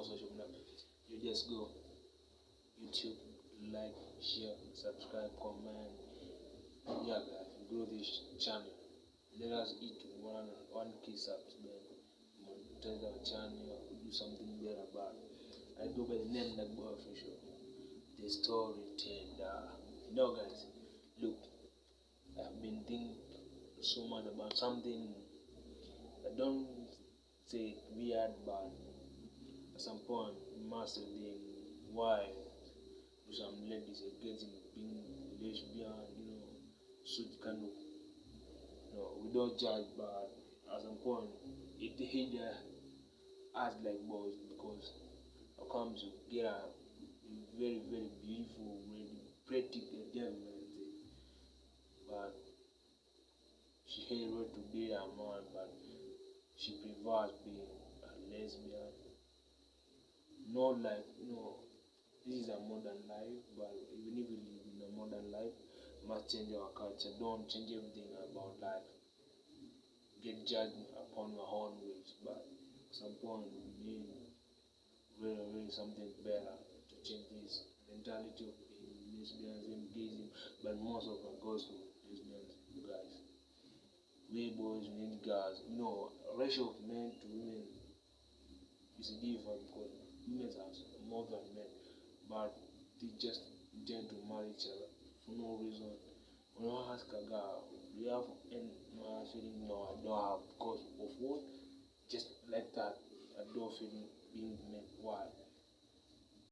social media. You just go YouTube, like, share, subscribe, comment. Yeah, guys, grow this channel. Let us eat 1K subs, then monetize our channel, do something better about it. I go by the name like boy official, the storyteller. Guys, look, I've been thinking so much about something. I don't say it weird, but at some point, you must have been why some ladies are getting being lesbian, such kind of, we don't judge, but at some point, it hit us like boys because I come to get a very, very beautiful, really pretty girl, but she hated to be a man, but she prefers being a lesbian. Not like, this is a modern life, but even if we live in a modern life, we must change our culture. Don't change everything about life. Get judged upon your own ways, but at some point, we need really something better to change this mentality of being lesbians and gayism, but most of them goes to lesbians, guys. We boys, we need girls. Ratio of men to women is different because women are more than men, but they just tend to marry each other for no reason. When I ask a girl, do you have any feeling? No, I don't have because of what? Just like that, I don't feel being men. Why?